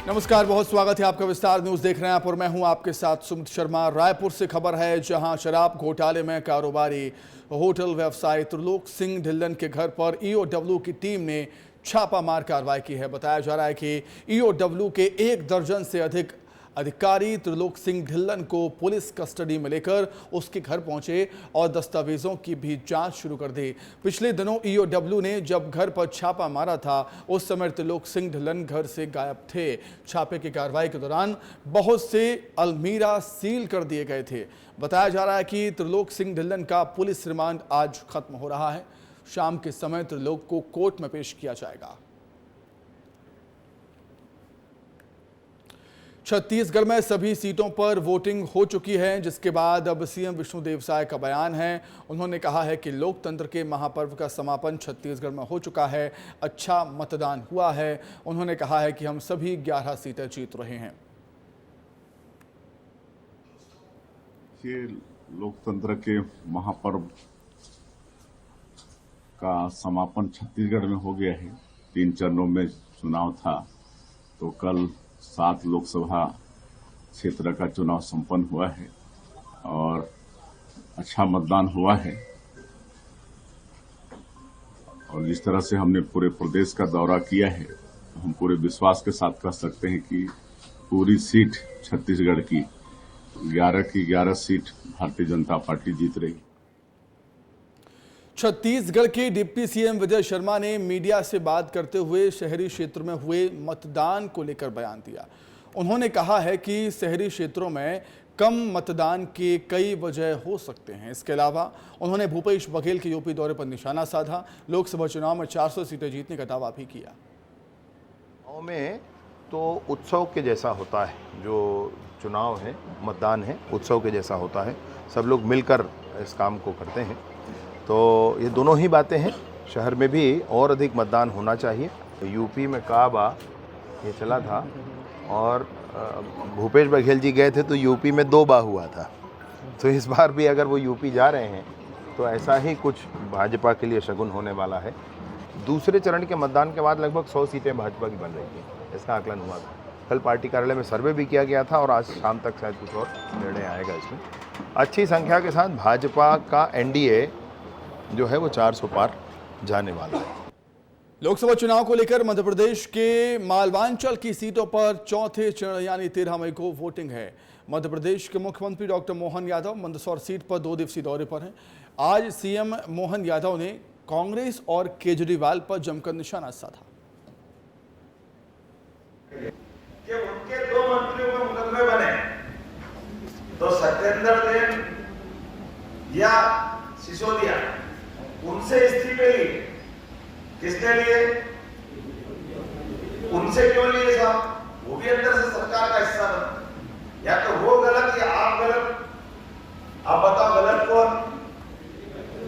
नमस्कार, बहुत स्वागत है आपका। विस्तार न्यूज देख रहे हैं आप और मैं हूं आपके साथ सुमित शर्मा। रायपुर से खबर है, जहां शराब घोटाले में कारोबारी होटल व्यवसायी त्रिलोक सिंह ढिल्लन के घर पर ईओडब्ल्यू की टीम ने छापामार कार्रवाई की है। बताया जा रहा है कि ईओडब्ल्यू के 1 दर्जन से अधिक अधिकारी त्रिलोक सिंह ढिल्लन को पुलिस कस्टडी में लेकर उसके घर पहुंचे और दस्तावेजों की भी जांच शुरू कर दी। पिछले दिनों ईओडब्ल्यू ने जब घर पर छापा मारा था, उस समय त्रिलोक सिंह ढिल्लन घर से गायब थे। छापे की कार्रवाई के दौरान बहुत से अलमीरा सील कर दिए गए थे। बताया जा रहा है कि त्रिलोक सिंह ढिल्लन का पुलिस रिमांड आज खत्म हो रहा है। शाम के समय त्रिलोक को कोर्ट में पेश किया जाएगा। छत्तीसगढ़ में सभी सीटों पर वोटिंग हो चुकी है, जिसके बाद अब सीएम विष्णुदेव साय का बयान है। उन्होंने कहा है कि लोकतंत्र के महापर्व का समापन छत्तीसगढ़ में हो चुका है, अच्छा मतदान हुआ है। उन्होंने कहा है कि हम सभी 11 सीटें जीत रहे हैं। ये लोकतंत्र के महापर्व का समापन छत्तीसगढ़ में हो गया है। 3 चरणों में चुनाव था, तो कल 7 लोकसभा क्षेत्र का चुनाव संपन्न हुआ है और अच्छा मतदान हुआ है। और जिस तरह से हमने पूरे प्रदेश का दौरा किया है, हम पूरे विश्वास के साथ कह सकते हैं कि पूरी सीट छत्तीसगढ़ की 11 की 11 सीट भारतीय जनता पार्टी जीत रही। छत्तीसगढ़ के डिप्टी सीएम विजय शर्मा ने मीडिया से बात करते हुए शहरी क्षेत्र में हुए मतदान को लेकर बयान दिया। उन्होंने कहा है कि शहरी क्षेत्रों में कम मतदान के कई वजह हो सकते हैं। इसके अलावा उन्होंने भूपेश बघेल के यूपी दौरे पर निशाना साधा। लोकसभा चुनाव में 400 सीटें जीतने का दावा भी किया। गाँव में तो उत्सव के जैसा होता है, जो चुनाव है, मतदान है, उत्सव के जैसा होता है। सब लोग मिलकर इस काम को करते हैं। तो ये दोनों ही बातें हैं। शहर में भी और अधिक मतदान होना चाहिए। यूपी में काबा ये चला था और भूपेश बघेल जी गए थे तो यूपी में 2 बार हुआ था। तो इस बार भी अगर वो यूपी जा रहे हैं तो ऐसा ही कुछ भाजपा के लिए शगुन होने वाला है। दूसरे चरण के मतदान के बाद लगभग 100 सीटें भाजपा की बन रही थी, इसका आकलन हुआ था। कल पार्टी कार्यालय में सर्वे भी किया गया था और आज शाम तक शायद कुछ और निर्णय आएगा इसमें। अच्छी संख्या के साथ भाजपा का एनडीए जो है वो 400 पार जाने वाला है। लोकसभा चुनाव को लेकर मध्य प्रदेश के मालवांचल की सीटों पर चौथे चरण यानी 13 मई को वोटिंग है। मध्य प्रदेश के मुख्यमंत्री डॉक्टर मोहन यादव मंदसौर सीट पर 2 दिवसीय दौरे पर हैं। आज सीएम मोहन यादव ने कांग्रेस और केजरीवाल पर जमकर निशाना साधा। कि उनके 2 मंत्रियों में मुकदमे बने तो सत्येंद्र जैन या सिसोदिया, उनसे इस्तीफे लिए। किसने लिए? उनसे क्यों लिए साहब? वो भी अंदर से सरकार का हिस्सा बनते। या तो वो गलत या आप गलत। आप बताओ गलत कौन?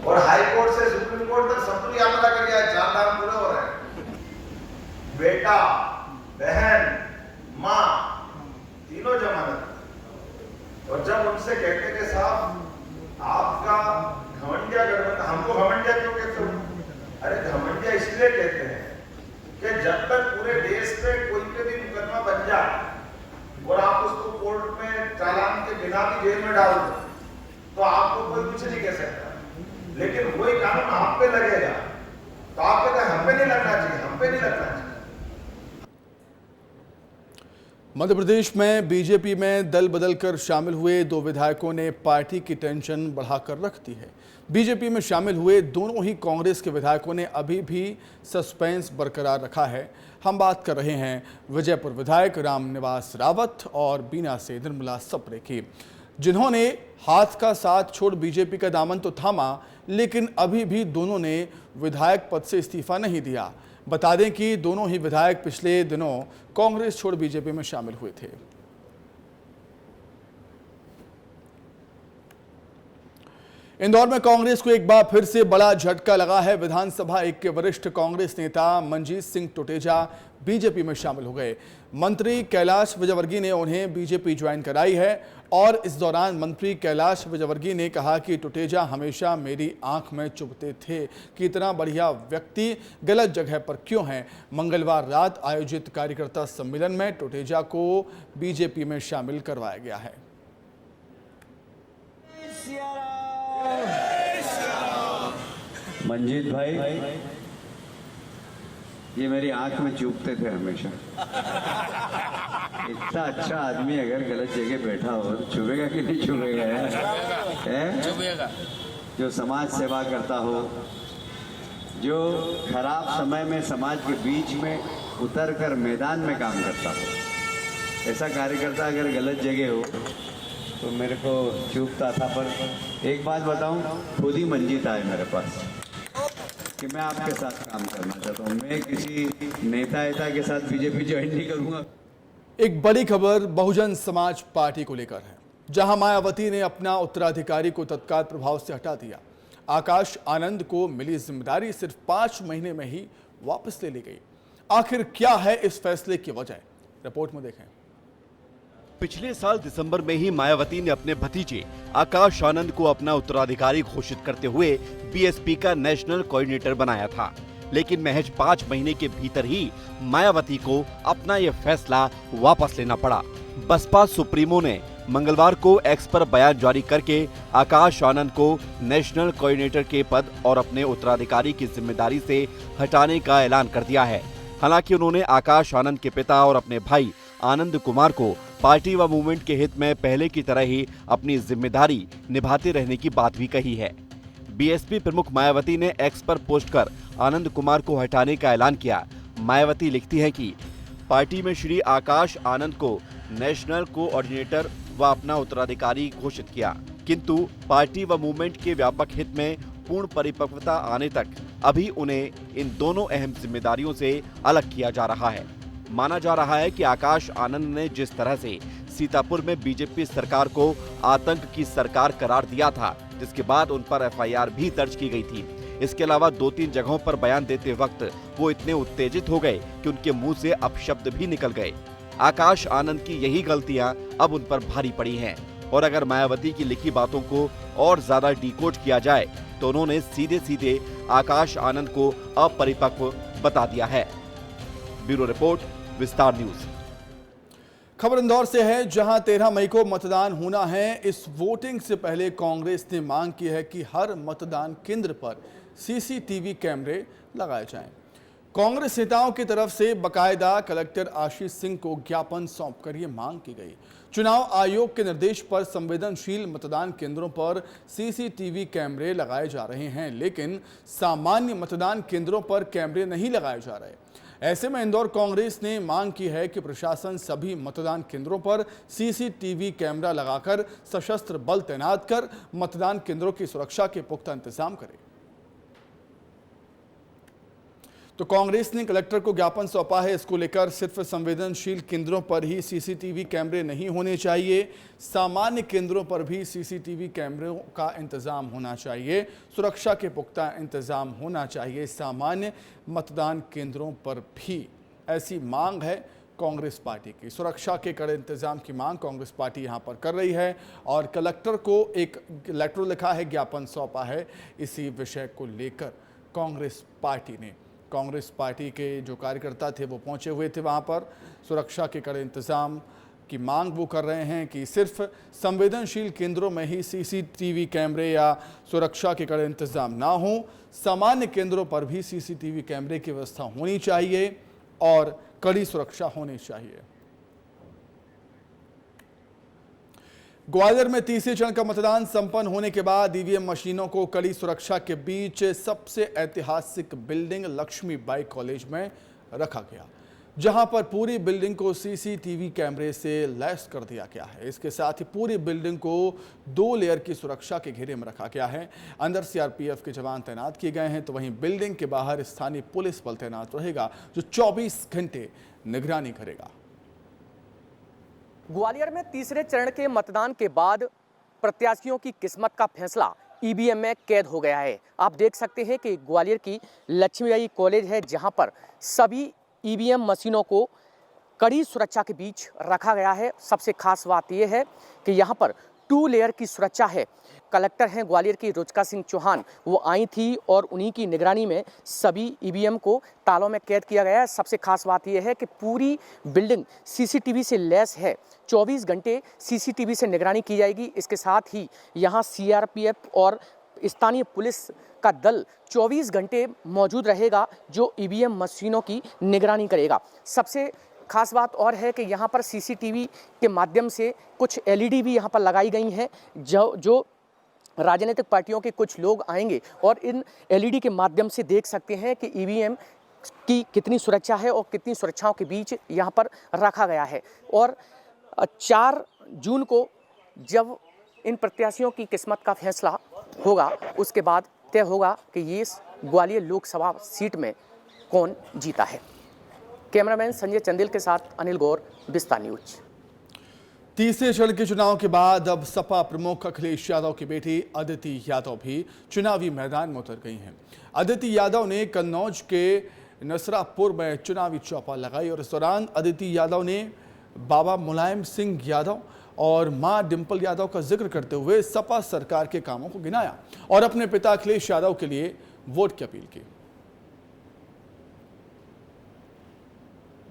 और हाई कोर्ट से सुप्रीम कोर्ट तक सब कुछ यात्रा कर गया है। 4 नाम पूरे हो रहे हैं। बेटा, बहन, माँ, तीनों जमानत। और जब उनसे कहते कि साहब आपका घमंडिया गठबंधन, हमको घमंडिया क्यों कहते हो? अरे घमंडिया इसलिए कहते हैं कि जब तक पूरे देश में कोई पे भी मुकदमा बन जाए और आप उसको कोर्ट में चालान के बिना भी जेल में डाल दो तो आपको कोई कुछ नहीं कह सकता। लेकिन वही कानून आप पे लगेगा तो आप कहते हैं हम पे नहीं लगना चाहिए, हम पे नहीं लगना चाहिए। मध्य प्रदेश में बीजेपी में दल बदलकर शामिल हुए 2 विधायकों ने पार्टी की टेंशन बढ़ाकर रख दी है। बीजेपी में शामिल हुए दोनों ही कांग्रेस के विधायकों ने अभी भी सस्पेंस बरकरार रखा है। हम बात कर रहे हैं विजयपुर विधायक रामनिवास रावत और बीना से निर्मला सप्रे की, जिन्होंने हाथ का साथ छोड़ बीजेपी का दामन तो थामा, लेकिन अभी भी दोनों ने विधायक पद से इस्तीफा नहीं दिया। बता दें कि दोनों ही विधायक पिछले दिनों कांग्रेस छोड़ बीजेपी में शामिल हुए थे। इंदौर में कांग्रेस को एक बार फिर से बड़ा झटका लगा है। विधानसभा एक के वरिष्ठ कांग्रेस नेता मंजीत सिंह टुटेजा बीजेपी में शामिल हो गए। मंत्री कैलाश विजयवर्गीय ने उन्हें बीजेपी ज्वाइन कराई है और इस दौरान मंत्री कैलाश विजयवर्गीय ने कहा कि टुटेजा हमेशा मेरी आंख में चुभते थे कि इतना बढ़िया व्यक्ति गलत जगह पर क्यों है। मंगलवार रात आयोजित कार्यकर्ता सम्मेलन में टुटेजा को बीजेपी में शामिल करवाया गया है। मंजीत भाई, ये मेरी आंख में चुभते थे हमेशा। इतना अच्छा आदमी अगर गलत जगह बैठा हो तो चुभेगा कि नहीं चुभेगा? चुभेगा। जो समाज सेवा करता हो, जो खराब समय में समाज के बीच में उतर कर मैदान में काम करता हो, ऐसा कार्यकर्ता अगर गलत जगह हो तो मेरे को चुभता था। पर एक बात बताऊं, खुद ही मंजीत आए मेरे पास कि मैं आपके साथ काम करना चाहता हूँ। मैं किसी नेता के साथ बीजेपी ज्वाइन नहीं करूंगा। एक बड़ी खबर बहुजन समाज पार्टी को लेकर है, जहां मायावती ने अपना उत्तराधिकारी को तत्काल प्रभाव से हटा दिया। आकाश आनंद को मिली जिम्मेदारी सिर्फ 5 महीने में ही वापस ले ली गई। आखिर क्या है इस फैसले की वजह, रिपोर्ट में देखें। पिछले साल दिसंबर में ही मायावती ने अपने भतीजे आकाश आनंद को अपना उत्तराधिकारी घोषित करते हुए बीएसपी का नेशनल कोऑर्डिनेटर बनाया था, लेकिन महज 5 महीने के भीतर ही मायावती को अपना यह फैसला वापस लेना पड़ा। बसपा सुप्रीमो ने मंगलवार को एक्स पर बयान जारी करके आकाश आनंद को नेशनल कोऑर्डिनेटर के पद और अपने उत्तराधिकारी की जिम्मेदारी से हटाने का ऐलान कर दिया है। हालांकि उन्होंने आकाश आनंद के पिता और अपने भाई आनंद कुमार को पार्टी व मूवमेंट के हित में पहले की तरह ही अपनी जिम्मेदारी निभाते रहने की बात भी कही है। बीएसपी प्रमुख मायावती ने एक्स पर पोस्ट कर आनंद कुमार को हटाने का ऐलान किया। मायावती लिखती हैं कि पार्टी में श्री आकाश आनंद को नेशनल कोऑर्डिनेटर व अपना उत्तराधिकारी घोषित किया, किंतु पार्टी व मूवमेंट के व्यापक हित में पूर्ण परिपक्वता आने तक अभी उन्हें इन दोनों अहम जिम्मेदारियों से अलग किया जा रहा है। माना जा रहा है कि आकाश आनंद ने जिस तरह से सीतापुर में बीजेपी सरकार को आतंक की सरकार करार दिया था, जिसके बाद उन पर एफआईआर भी दर्ज की गई थी। इसके अलावा 2-3 जगहों पर बयान देते वक्त वो इतने उत्तेजित हो गए कि उनके मुंह से अपशब्द भी निकल गए। आकाश आनंद की यही गलतियां अब उन पर भारी पड़ी हैं और अगर मायावती की लिखी बातों को और ज्यादा डिकोड किया जाए तो उन्होंने सीधे सीधे आकाश आनंद को अपरिपक्व बता दिया है। ब्यूरो रिपोर्ट, विस्तार न्यूज। खबर इंदौर से है, जहां 13 मई को मतदान होना है। इस वोटिंग से पहले कांग्रेस ने मांग की है कि हर मतदान केंद्र पर सीसीटीवी कैमरे लगाए जाएं। कांग्रेस नेताओं की तरफ से बकायदा कलेक्टर आशीष सिंह को ज्ञापन सौंपकर यह मांग की गई। चुनाव आयोग के निर्देश पर संवेदनशील मतदान केंद्रों पर सीसीटीवी कैमरे लगाए जा रहे हैं, लेकिन सामान्य मतदान केंद्रों पर कैमरे नहीं लगाए जा रहे। ऐसे में इंदौर कांग्रेस ने मांग की है कि प्रशासन सभी मतदान केंद्रों पर सीसीटीवी कैमरा लगाकर सशस्त्र बल तैनात कर मतदान केंद्रों की सुरक्षा के पुख्ता इंतजाम करे। तो कांग्रेस ने कलेक्टर को ज्ञापन सौंपा है। इसको लेकर सिर्फ संवेदनशील केंद्रों पर ही सीसीटीवी कैमरे नहीं होने चाहिए, सामान्य केंद्रों पर भी सीसीटीवी कैमरों का इंतजाम होना चाहिए, सुरक्षा के पुख्ता इंतजाम होना चाहिए सामान्य मतदान केंद्रों पर भी। ऐसी मांग है कांग्रेस पार्टी की। सुरक्षा के कड़े इंतजाम की मांग कांग्रेस पार्टी यहां पर कर रही है और कलेक्टर को एक लेटर लिखा है, ज्ञापन सौंपा है। इसी विषय को लेकर कांग्रेस पार्टी के जो कार्यकर्ता थे वो पहुंचे हुए थे वहां पर। सुरक्षा के कड़े इंतजाम की मांग वो कर रहे हैं कि सिर्फ संवेदनशील केंद्रों में ही सीसीटीवी कैमरे या सुरक्षा के कड़े इंतजाम ना हो, सामान्य केंद्रों पर भी सीसीटीवी कैमरे की व्यवस्था होनी चाहिए और कड़ी सुरक्षा होनी चाहिए। ग्वालियर में तीसरे चरण का मतदान संपन्न होने के बाद ईवीएम मशीनों को कड़ी सुरक्षा के बीच सबसे ऐतिहासिक बिल्डिंग लक्ष्मीबाई कॉलेज में रखा गया, जहां पर पूरी बिल्डिंग को सीसीटीवी कैमरे से लैस कर दिया गया है। इसके साथ ही पूरी बिल्डिंग को 2 लेयर की सुरक्षा के घेरे में रखा गया है। अंदर सीआरपीएफ के जवान तैनात किए गए हैं, तो वहीं बिल्डिंग के बाहर स्थानीय पुलिस बल तैनात रहेगा, जो 24 घंटे निगरानी करेगा। ग्वालियर में तीसरे चरण के मतदान के बाद प्रत्याशियों की किस्मत का फैसला ईवीएम में कैद हो गया है। आप देख सकते हैं कि ग्वालियर की लक्ष्मीबाई कॉलेज है, जहां पर सभी ईवीएम मशीनों को कड़ी सुरक्षा के बीच रखा गया है। सबसे खास बात यह है कि यहाँ पर 2 लेयर की सुरक्षा है। कलेक्टर हैं ग्वालियर की रुचिका सिंह चौहान, वो आई थी और उन्हीं की निगरानी में सभी ईवीएम को तालों में कैद किया गया है। सबसे खास बात यह है कि पूरी बिल्डिंग सीसीटीवी से लैस है। 24 घंटे सीसीटीवी से निगरानी की जाएगी। इसके साथ ही यहाँ सीआरपीएफ और स्थानीय पुलिस का दल 24 घंटे मौजूद रहेगा, जो ईवीएम मशीनों की निगरानी करेगा। सबसे खास बात और है कि यहाँ पर सीसीटीवी के माध्यम से कुछ एलईडी भी यहाँ पर लगाई गई हैं, जो राजनीतिक पार्टियों के कुछ लोग आएंगे और इन एलईडी के माध्यम से देख सकते हैं कि ईवीएम की कितनी सुरक्षा है और कितनी सुरक्षाओं के बीच यहाँ पर रखा गया है। और 4 जून को जब इन प्रत्याशियों की किस्मत का फैसला होगा, उसके बाद तय होगा कि ये ग्वालियर लोकसभा सीट में कौन जीता है। कैमरामैन संजय चंदेल के साथ अनिल गौर, विस्तार न्यूज। तीसरे चरण के चुनाव के बाद अब सपा प्रमुख अखिलेश यादव की बेटी अदिति यादव भी चुनावी मैदान में उतर गई हैं। अदिति यादव ने कन्नौज के नसरापुर में चुनावी चौपाल लगाई और इस दौरान अदिति यादव ने बाबा मुलायम सिंह यादव और मां डिंपल यादव का जिक्र करते हुए सपा सरकार के कामों को गिनाया और अपने पिता अखिलेश यादव के लिए वोट की अपील की।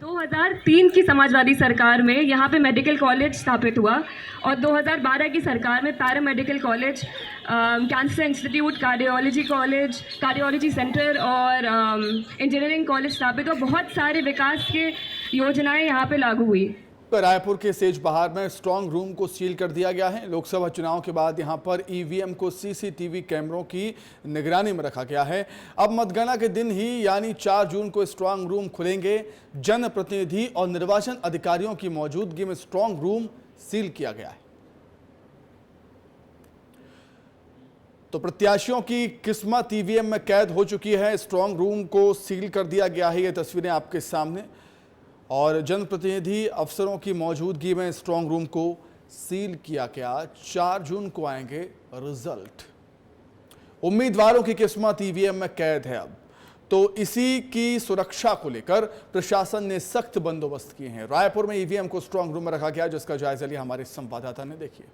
2003 की समाजवादी सरकार में यहाँ पे मेडिकल कॉलेज स्थापित हुआ और 2012 की सरकार में para medical college, cancer institute, cardiology college, cardiology centre और इंजीनियरिंग कॉलेज स्थापित हुआ। बहुत सारे विकास के योजनाएं यहाँ पे लागू हुई। रायपुर के सेज बहार में स्ट्रांग रूम को सील कर दिया गया है। लोकसभा चुनाव के बाद यहां पर ईवीएम को सीसीटीवी कैमरों की निगरानी में रखा गया है। अब मतगणना के दिन ही यानी 4 जून को स्ट्रांग रूम खुलेंगे। जनप्रतिनिधि और निर्वाचन अधिकारियों की मौजूदगी में स्ट्रांग रूम सील किया गया है। तो प्रत्याशियों की किस्मत ईवीएम में कैद हो चुकी है। स्ट्रांग रूम को सील कर दिया गया है। ये तस्वीरें आपके सामने, और जनप्रतिनिधि अफसरों की मौजूदगी में स्ट्रांग रूम को सील किया गया। 4 जून को आएंगे रिजल्ट। उम्मीदवारों की किस्मत ईवीएम में कैद है अब तो इसी की सुरक्षा को लेकर प्रशासन ने सख्त बंदोबस्त किए हैं। रायपुर में ईवीएम को स्ट्रांग रूम में रखा गया, जिसका जायजा लिया हमारे संवाददाता ने। देखिए,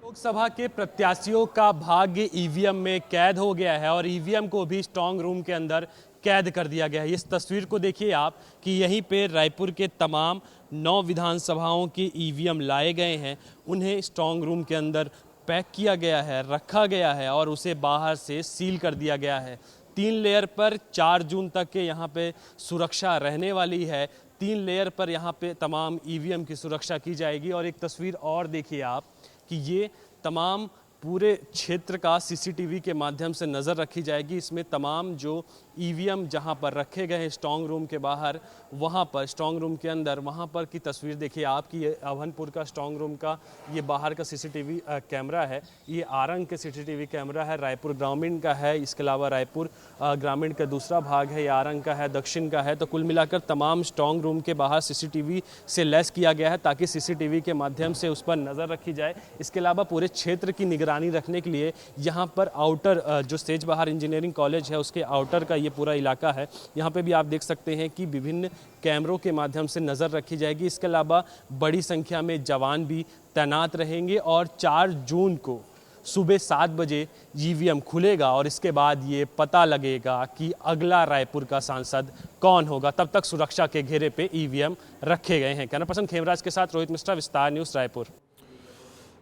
लोकसभा के प्रत्याशियों का भाग्य ईवीएम में कैद हो गया है और ईवीएम को भी स्ट्रांग रूम के अंदर कैद कर दिया गया है। इस तस्वीर को देखिए आप कि यहीं पे रायपुर के तमाम 9 विधानसभाओं के ईवीएम लाए गए हैं, उन्हें स्ट्रांग रूम के अंदर पैक किया गया है, रखा गया है और उसे बाहर से सील कर दिया गया है। 3 लेयर पर 4 जून तक के यहाँ पे सुरक्षा रहने वाली है। 3 लेयर पर यहाँ पे तमाम ईवीएम की सुरक्षा की जाएगी। और एक तस्वीर और देखिए आप कि ये तमाम पूरे क्षेत्र का सीसीटीवी के माध्यम से नज़र रखी जाएगी। इसमें तमाम जो ईवीएम जहां पर रखे गए हैं स्ट्रांग रूम के बाहर, वहां पर स्ट्रांग रूम के अंदर, वहां पर की तस्वीर देखिए आपकी। ये अभनपुर का स्ट्रांग रूम का ये बाहर का सीसीटीवी कैमरा है। ये आरंग के सीसीटीवी कैमरा है, रायपुर ग्रामीण का है। इसके अलावा रायपुर ग्रामीण का दूसरा भाग है, ये आरंग का है, दक्षिण का है। तो कुल मिलाकर तमाम स्ट्रांग रूम के बाहर सीसीटीवी से लैस किया गया है ताकि सीसीटीवी के माध्यम से उस पर नज़र रखी जाए। इसके अलावा पूरे क्षेत्र की निगरानी रखने के लिए यहाँ पर आउटर जो सेज बहार इंजीनियरिंग कॉलेज है उसके आउटर का ये पूरा इलाका है, यहाँ पे भी आप देख सकते हैं कि विभिन्न कैमरों के माध्यम से नज़र रखी जाएगी। इसके अलावा बड़ी संख्या में जवान भी तैनात रहेंगे और 4 जून को सुबह 7 बजे ईवीएम खुलेगा और इसके बाद ये पता लगेगा कि अगला रायपुर का सांसद कौन होगा। तब तक सुरक्षा के घेरे पे ईवीएम रखे गए हैं। कैमरा पर्सन खेमराज के साथ रोहित मिश्रा, विस्तार न्यूज़, रायपुर।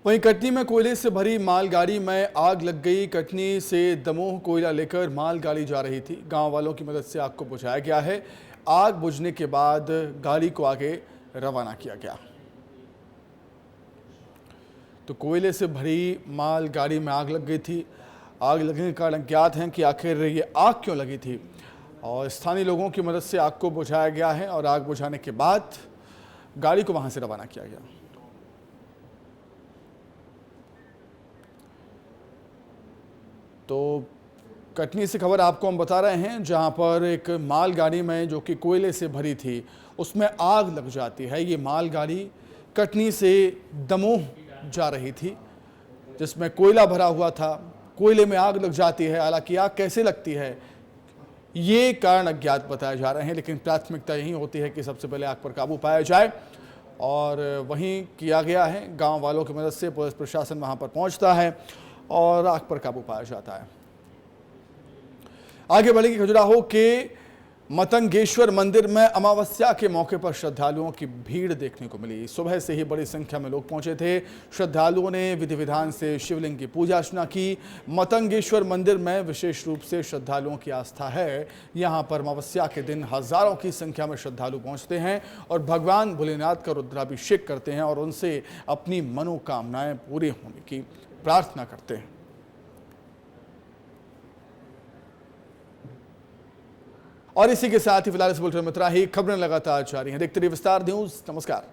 वहीं कटनी में कोयले से भरी मालगाड़ी में आग लग गई। कटनी से दमोह कोयला लेकर मालगाड़ी जा रही थी। गांव वालों की मदद से आग को बुझाया गया है। आग बुझने के बाद गाड़ी को आगे रवाना किया गया। तो कोयले से भरी मालगाड़ी में आग लग गई थी। आग लगने के कारण अज्ञात हैं कि आखिर ये आग क्यों लगी थी और स्थानीय लोगों की मदद से आग को बुझाया गया है और आग बुझाने के बाद गाड़ी को वहां से रवाना किया गया। तो कटनी से खबर आपको हम बता रहे हैं, जहां पर एक मालगाड़ी में जो कि कोयले से भरी थी उसमें आग लग जाती है। ये मालगाड़ी कटनी से दमोह जा रही थी। जिसमें कोयला भरा हुआ था। कोयले में आग लग जाती है, हालांकि आग कैसे लगती है ये कारण अज्ञात बताए जा रहे हैं, लेकिन प्राथमिकता यही होती है कि सबसे पहले आग पर काबू पाया जाए और वहीं किया गया है। गांव वालों की मदद से पुलिस प्रशासन वहां पर पहुंचता है और आग पर काबू पाया जाता है। आगे बढ़ेंगे खजुराहो के मतंगेश्वर मंदिर में अमावस्या के मौके पर श्रद्धालुओं की भीड़ देखने को मिली। सुबह से ही बड़ी संख्या में लोग पहुंचे थे। श्रद्धालुओं ने विधि विधान से शिवलिंग की पूजा अर्चना की। मतंगेश्वर मंदिर में विशेष रूप से श्रद्धालुओं की आस्था है। यहां पर अमावस्या के दिन हजारों की संख्या में श्रद्धालु पहुंचते हैं और भगवान भोलेनाथ का रुद्राभिषेक करते हैं और उनसे अपनी मनोकामनाएं पूरी होने की प्रार्थना करते हैं। और इसी के साथ ही फिलहाल इस बुलेटिन में इतना ही। खबरें लगातार जारी हैं, देखते रहिए विस्तार न्यूज। नमस्कार।